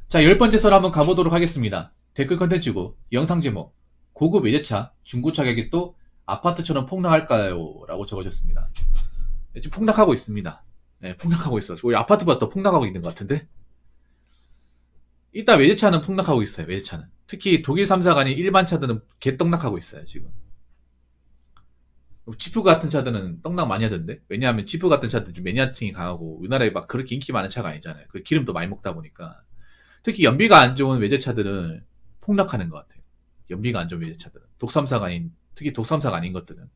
자, 10번째 설 한번 가보도록 하겠습니다. 댓글 컨텐츠고, 영상 제목, 고급 외제차, 중고차 가격도 아파트처럼 폭락할까요? 라고 적어줬습니다. 네, 지금 폭락하고 있습니다. 네, 폭락하고 있어요. 우리 아파트보다 더 폭락하고 있는 것 같은데? 일단 외제차는 폭락하고 있어요, 외제차는. 특히 독일 3사가 아닌 일반 차들은 개떡락하고 있어요, 지금. 지프 같은 차들은 떡락 많이 하던데? 왜냐하면 지프 같은 차들은 좀 매니아층이 강하고, 우리나라에 막 그렇게 인기 많은 차가 아니잖아요. 그 기름도 많이 먹다 보니까. 특히 연비가 안 좋은 외제차들은 폭락하는 것 같아요. 연비가 안 좋은 외제차들은. 독삼사가 아닌, 특히 독삼사가 아닌 것들은.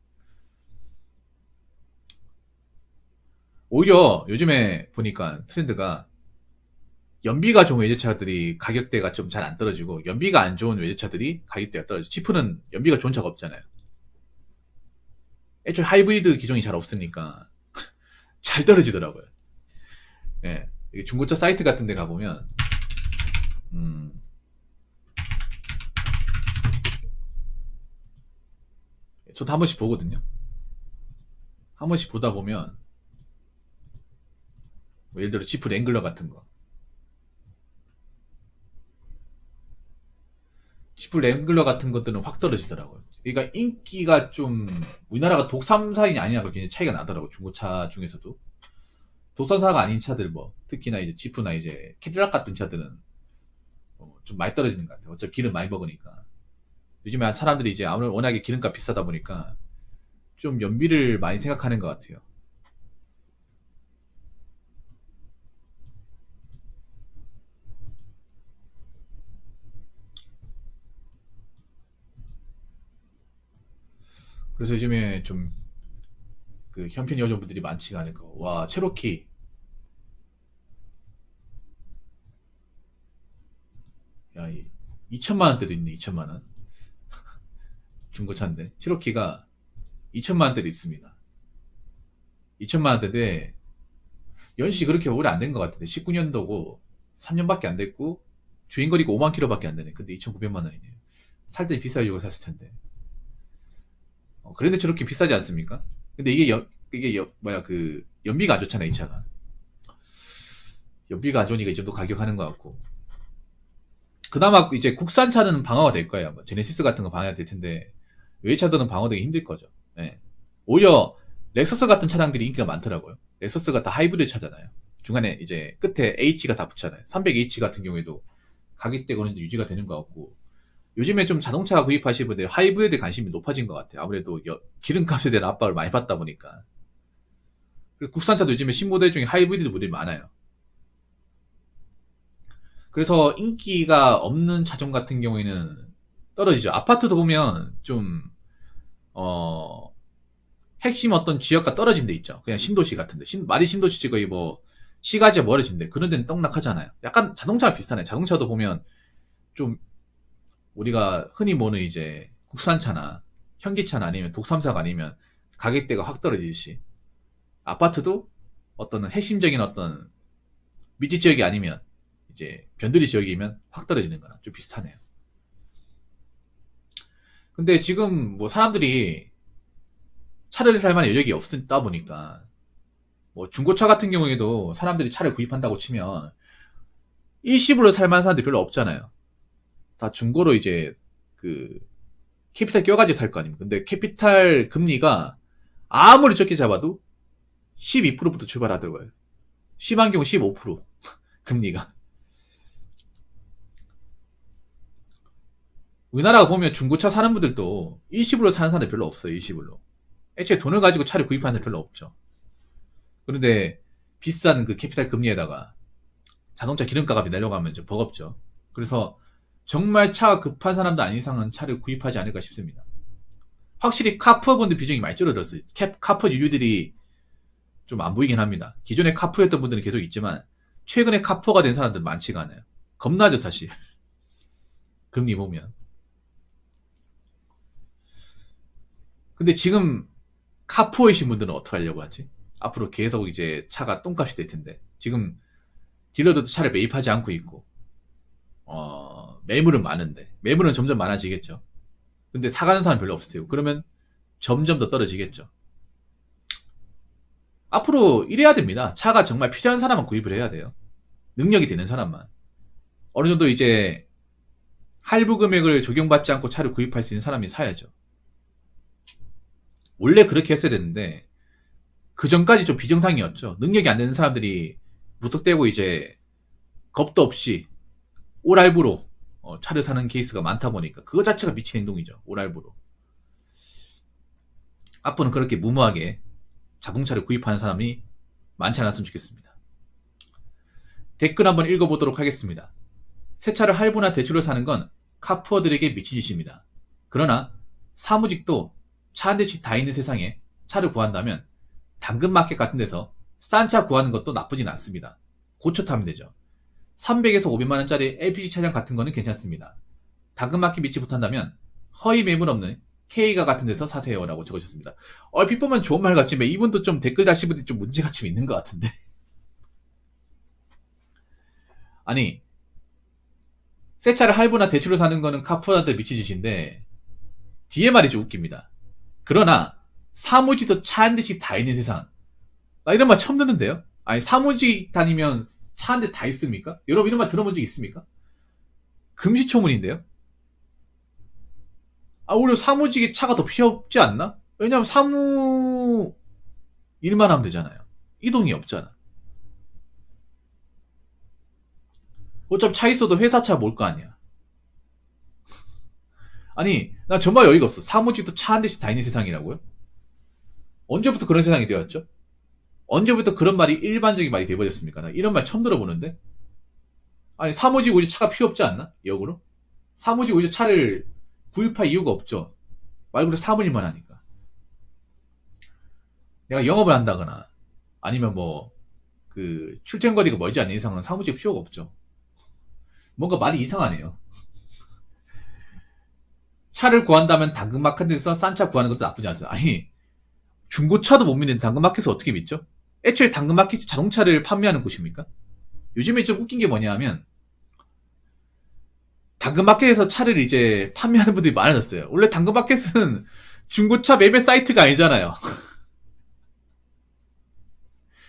오히려 요즘에 보니까 트렌드가 연비가 좋은 외제차들이 가격대가 좀 잘 안 떨어지고, 연비가 안 좋은 외제차들이 가격대가 떨어지고, 지프는 연비가 좋은 차가 없잖아요. 애초에 하이브리드 기종이 잘 없으니까 잘 떨어지더라고요. 예. 중고차 사이트 같은 데 가보면, 음, 저도 한 번씩 보거든요. 한 번씩 보다 보면, 뭐 예를 들어 지프 랭글러 같은 거. 지프 랭글러 같은 것들은 확 떨어지더라고요. 그러니까 인기가 좀, 우리나라가 독삼사인이 아니냐가 굉장히 차이가 나더라고요. 중고차 중에서도. 독삼사가 아닌 차들 뭐, 특히나 이제 지프나 이제 캐딜락 같은 차들은 좀 많이 떨어지는 것 같아요. 어차피 기름 많이 먹으니까. 요즘에 사람들이 이제 아무래도 워낙에 기름값 비싸다 보니까 좀 연비를 많이 생각하는 것 같아요. 그래서 요즘에 좀 그 현핀 여성분들이 많지가 않을 거. 와, 체로키. 야, 2천만 원대도 있네, 2천만 원. 중고차인데. 체로키가 2천만 원대도 있습니다. 2천만 원대인데, 연식이 그렇게 오래 안 된 것 같은데, 19년도고, 3년밖에 안 됐고, 주행거리가 5만 킬로밖에 안 되네. 근데 2,900만 원이네요. 살 때 비싸려고 샀을 텐데. 그런데 저렇게 비싸지 않습니까? 근데 뭐야, 연비가 안 좋잖아, 이 차가. 연비가 안 좋으니까 이 정도 가격 하는 것 같고. 그나마 이제 국산차는 방어가 될 거예요. 뭐 제네시스 같은 거 방어가 될 텐데, 외차들은 방어되기 힘들 거죠. 예. 오히려, 렉서스 같은 차량들이 인기가 많더라고요. 렉서스가 다 하이브리드 차잖아요. 중간에 이제 끝에 H가 다 붙잖아요. 300H 같은 경우에도 가격대가 어느 정도 유지가 되는 것 같고, 요즘에 좀 자동차 구입하시는 분들 하이브리드 관심이 높아진 것 같아요. 아무래도 기름값에 대한 압박을 많이 받다 보니까. 그리고 국산차도 요즘에 신모델 중에 하이브리드 모델이 많아요. 그래서 인기가 없는 차종 같은 경우에는 떨어지죠. 아파트도 보면 좀, 어, 핵심 어떤 지역과 떨어진 데 있죠. 그냥 신도시 같은데. 말이 신도시지 거의 뭐, 시가지가 멀어진데. 그런 데는 떡락하잖아요. 약간 자동차가 비슷하네. 자동차도 보면 좀 우리가 흔히 보는 이제 국산차나 현기차나 아니면 독삼사가 아니면 가격대가 확 떨어지듯이 아파트도 어떤 핵심적인 어떤 미지 지역이 아니면 이제 변두리 지역이면 확 떨어지는 거랑 좀 비슷하네요. 근데 지금 뭐 사람들이 차를 살 만한 여력이 없다 보니까 뭐 중고차 같은 경우에도 사람들이 차를 구입한다고 치면 일시불로 살 만한 사람들이 별로 없잖아요. 다 중고로 이제 그 캐피탈 껴가지고 살 거 아닙니까? 근데 캐피탈 금리가 아무리 적게 잡아도 12%부터 출발하더라고요. 심한 경우 15% 금리가. 우리나라 보면 중고차 사는 분들도 일시불로 사는 사람들 별로 없어요. 일시불로. 애초에 돈을 가지고 차를 구입하는 사람 별로 없죠. 그런데 비싼 그 캐피탈 금리에다가 자동차 기름값이 내려가면 좀 버겁죠. 그래서 정말 차가 급한 사람도 아닌 이상은 차를 구입하지 않을까 싶습니다. 확실히 카푸어분들 비중이 많이 줄어들었어요. 카푸어 유류들이 좀 안 보이긴 합니다. 기존에 카푸였던 분들은 계속 있지만 최근에 카푸어가 된 사람들은 많지가 않아요. 겁나죠 사실. 금리 보면. 근데 지금 카푸어이신 분들은 어떻게 하려고 하지? 앞으로 계속 이제 차가 똥값이 될 텐데. 지금 딜러들도 차를 매입하지 않고 있고, 매물은 많은데. 매물은 점점 많아지겠죠. 근데 사가는 사람 별로 없을 테고. 그러면 점점 더 떨어지겠죠. 앞으로 이래야 됩니다. 차가 정말 필요한 사람만 구입을 해야 돼요. 능력이 되는 사람만. 어느 정도 이제 할부 금액을 적용받지 않고 차를 구입할 수 있는 사람이 사야죠. 원래 그렇게 했어야 되는데 그 전까지 좀 비정상이었죠. 능력이 안 되는 사람들이 무턱대고 이제 겁도 없이 오랄부로 차를 사는 케이스가 많다 보니까 그거 자체가 미친 행동이죠. 오랄부로. 앞으로는 그렇게 무모하게 자동차를 구입하는 사람이 많지 않았으면 좋겠습니다. 댓글 한번 읽어보도록 하겠습니다. 새 차를 할부나 대출로 사는 건 카푸어들에게 미친 짓입니다. 그러나 사무직도 차 한 대씩 다 있는 세상에 차를 구한다면 당근마켓 같은 데서 싼 차 구하는 것도 나쁘진 않습니다. 고쳐 타면 되죠. 300에서 500만원짜리 LPG 차량 같은 거는 괜찮습니다. 당근마켓 믿지 못한다면 허위 매물 없는 K가 같은 데서 사세요 라고 적으셨습니다. 얼핏 보면 좋은 말 같지만 이분도 좀 댓글 다신 분이 좀 문제가 좀 있는 것 같은데. 아니, 새 차를 할부나 대출로 사는 거는 카푸어한테 미친 짓인데 뒤에 말이 좀 웃깁니다. 그러나 사무직도 차 한 대씩 다 있는 세상. 나 이런 말 처음 듣는데요? 아니, 사무직 다니면 차 한 대 다 있습니까? 여러분 이런 말 들어본 적 있습니까? 금시초문인데요? 오히려 사무직에 차가 더 필요 없지 않나? 왜냐면 사무 일만 하면 되잖아요. 이동이 없잖아. 어차피 차 있어도 회사 차 몰 거 아니야. 아니, 나 정말 어이가 없어. 사무직도 차 한 대씩 다 있는 세상이라고요? 언제부터 그런 세상이 되었죠? 언제부터 그런 말이 일반적인 말이 돼버렸습니까? 나 이런 말 처음 들어보는데? 아니, 사무직 오히려 차가 필요 없지 않나? 역으로? 사무직 오히려 차를 구입할 이유가 없죠. 말 그대로 사무일만 하니까. 내가 영업을 한다거나, 아니면 뭐, 출퇴근거리가 멀지 않는 이상은 사무직 필요가 없죠. 뭔가 말이 이상하네요. 차를 구한다면 당근마켓에서 싼 차 구하는 것도 나쁘지 않습니다. 아니, 중고차도 못 믿는 당근마켓을 어떻게 믿죠? 애초에 당근마켓이 자동차를 판매하는 곳입니까? 요즘에 좀 웃긴 게 뭐냐 하면, 당근마켓에서 차를 이제 판매하는 분들이 많아졌어요. 원래 당근마켓은 중고차 매매 사이트가 아니잖아요.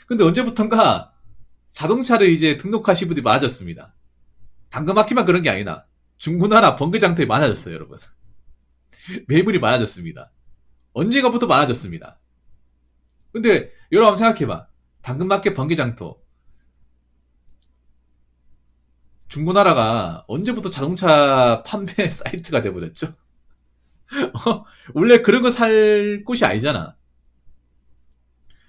근데 언제부턴가 자동차를 이제 등록하신 분들이 많아졌습니다. 당근마켓만 그런 게 아니라 중고나라 번개장터에 많아졌어요, 여러분. 매물이 많아졌습니다. 언제가부터 많아졌습니다. 근데 여러분 한번 생각해봐. 당근마켓 번개장터. 중고나라가 언제부터 자동차 판매 사이트가 돼버렸죠? 원래 그런 거 살 곳이 아니잖아.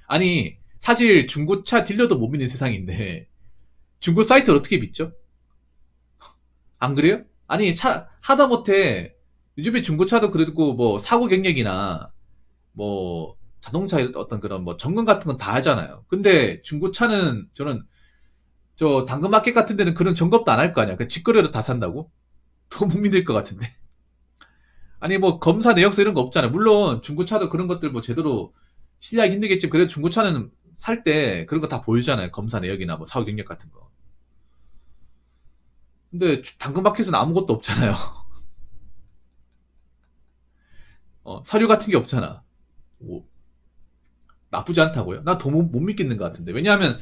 아니, 사실 중고차 딜러도 못 믿는 세상인데 중고 사이트를 어떻게 믿죠? 안 그래요? 아니, 하다못해 요즘에 중고차도 그래도 뭐 사고 경력이나 뭐 자동차 어떤 그런 뭐 점검 같은 건 다 하잖아요. 근데 중고차는 저는 저 당근마켓 같은 데는 그런 점검도 안 할 거 아니야. 그 직거래로 다 산다고? 더 못 믿을 것 같은데. 아니 뭐 검사 내역서 이런 거 없잖아요. 물론 중고차도 그런 것들 뭐 제대로 신뢰하기 힘들겠지만 그래도 중고차는 살 때 그런 거 다 보이잖아요. 검사 내역이나 뭐 사후 경력 같은 거. 근데 당근마켓은 아무것도 없잖아요. 서류 같은 게 없잖아. 뭐, 나쁘지 않다고요? 난 더 못 믿겠는 것 같은데. 왜냐하면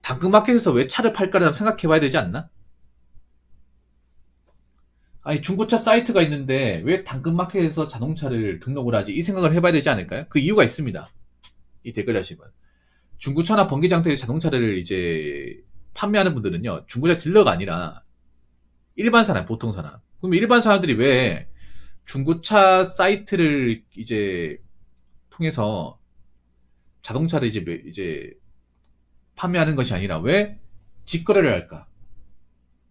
당근마켓에서 왜 차를 팔까를 생각해 봐야 되지 않나? 아니, 중고차 사이트가 있는데 왜 당근마켓에서 자동차를 등록을 하지? 이 생각을 해봐야 되지 않을까요? 그 이유가 있습니다. 이 댓글 하시면. 중고차나 번개장터에서 자동차를 이제 판매하는 분들은요, 중고차 딜러가 아니라 일반 사람, 보통 사람. 그럼 일반 사람들이 왜 중고차 사이트를 이제 통해서 자동차를 이제 판매하는 것이 아니라 왜 직거래를 할까?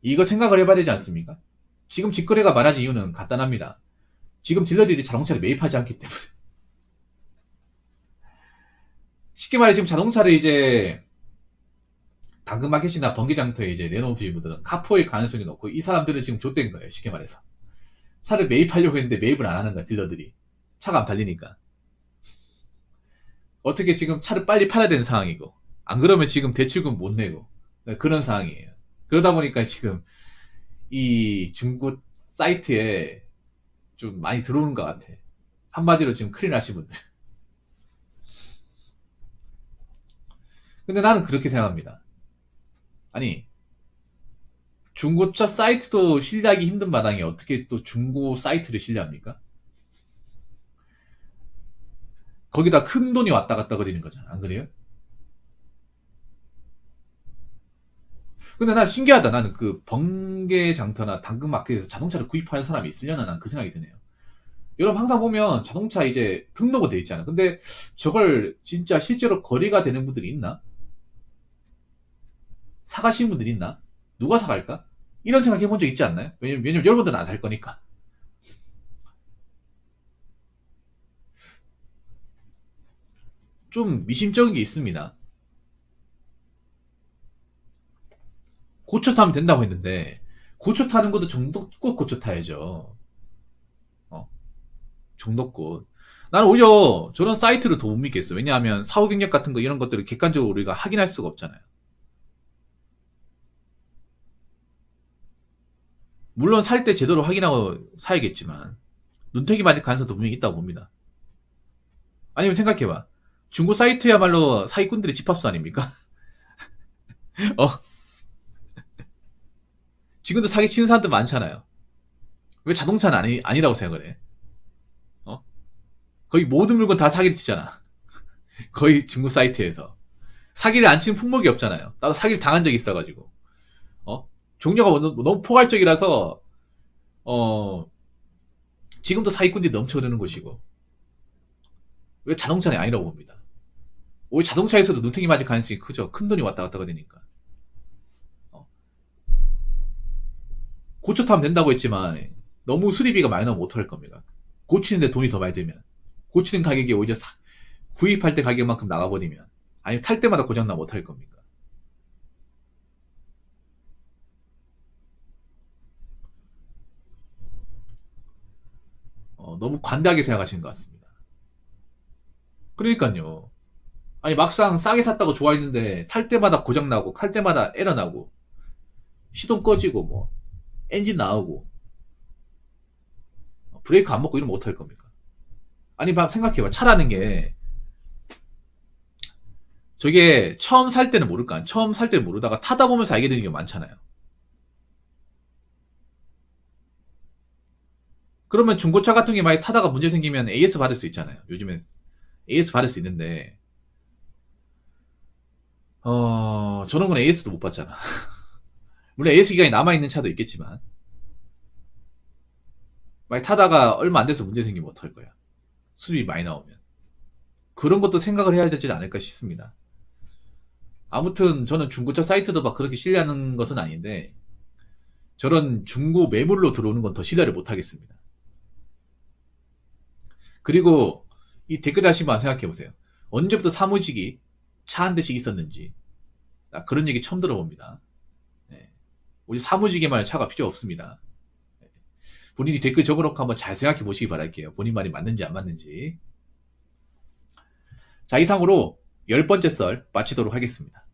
이거 생각을 해봐야 되지 않습니까? 지금 직거래가 많아진 이유는 간단합니다. 지금 딜러들이 자동차를 매입하지 않기 때문에. 쉽게 말해 지금 자동차를 이제 당근마켓이나 번개장터에 이제 내놓으신 분들은 카포일 가능성이 높고 이 사람들은 지금 좆된 거예요. 쉽게 말해서. 차를 매입하려고 했는데 매입을 안 하는 거야, 딜러들이. 차가 안 팔리니까. 어떻게 지금 차를 빨리 팔아야 되는 상황이고. 안 그러면 지금 대출금 못 내고. 그런 상황이에요. 그러다 보니까 지금 이 중고 사이트에 좀 많이 들어오는 것 같아. 한마디로 지금 큰일 나신 분들. 근데 나는 그렇게 생각합니다. 아니, 중고차 사이트도 신뢰하기 힘든 마당에 어떻게 또 중고 사이트를 신뢰합니까? 거기다 큰 돈이 왔다 갔다 거리는 거잖아. 안 그래요? 근데 난 신기하다. 나는 그 번개장터나 당근마켓에서 자동차를 구입하는 사람이 있으려나 난 그 생각이 드네요. 여러분 항상 보면 자동차 이제 등록은 돼 있잖아. 근데 저걸 진짜 실제로 거래가 되는 분들이 있나? 사가시는 분들이 있나? 누가 사갈까? 이런 생각 해본 적 있지 않나요? 왜냐면 여러분들은 안 살 거니까. 좀 미심쩍은 게 있습니다. 고쳐 타면 된다고 했는데 고쳐 타는 것도 정도껏 고쳐 타야죠. 어? 정도껏. 나는 오히려 저런 사이트를 더 못 믿겠어. 왜냐하면 사후 경력 같은 거 이런 것들을 객관적으로 우리가 확인할 수가 없잖아요. 물론 살 때 제대로 확인하고 사야겠지만 눈탱이 맞을 가능성도 분명히 있다고 봅니다. 아니면 생각해봐. 중고 사이트야말로 사기꾼들의 집합소 아닙니까? 어? 지금도 사기 치는 사람들 많잖아요. 왜 자동차는 아니라고 생각을 해? 어? 거의 모든 물건 다 사기를 치잖아. 거의 중고 사이트에서. 사기를 안 치는 품목이 없잖아요. 나도 사기를 당한 적이 있어가지고. 어? 종류가 너무 포괄적이라서, 어, 지금도 사기꾼들이 넘쳐흐르는 곳이고. 왜 자동차는 아니라고 봅니다. 오히려 자동차에서도 눈탱이 맞을 가능성이 크죠. 큰 돈이 왔다 갔다 되니까. 어. 고쳐 타면 된다고 했지만, 너무 수리비가 많이 나오면 어떡할 겁니까? 고치는데 돈이 더 많이 들면. 고치는 가격이 오히려 구입할 때 가격만큼 나가버리면. 아니면 탈 때마다 고장나면 어떡할 겁니까? 너무 관대하게 생각하시는 것 같습니다. 그러니까요. 아니 막상 싸게 샀다고 좋아했는데 탈 때마다 고장나고 탈 때마다 에러 나고 시동 꺼지고 뭐 엔진 나오고 브레이크 안 먹고 이러면 어떡할 겁니까? 아니 생각해봐. 차라는 게 저게 처음 살 때는 모를까? 처음 살 때는 모르다가 타다 보면서 알게 되는 게 많잖아요. 그러면 중고차 같은 게 많이 타다가 문제 생기면 AS 받을 수 있잖아요. 요즘엔 AS 받을 수 있는데 저런 건 AS도 못 받잖아. 물론 AS 기간이 남아있는 차도 있겠지만 많이 타다가 얼마 안 돼서 문제 생기면 어떡할 거야. 수입이 많이 나오면. 그런 것도 생각을 해야 되지 않을까 싶습니다. 아무튼 저는 중고차 사이트도 막 그렇게 신뢰하는 것은 아닌데 저런 중고 매물로 들어오는 건 더 신뢰를 못 하겠습니다. 그리고 이 댓글 다시만 생각해 보세요. 언제부터 사무직이 차 한 대씩 있었는지 그런 얘기 처음 들어봅니다. 네. 우리 사무직에만 차가 필요 없습니다. 본인이 댓글 적어놓고 한번 잘 생각해 보시기 바랄게요. 본인 말이 맞는지 안 맞는지. 자, 이상으로 10번째 썰 마치도록 하겠습니다.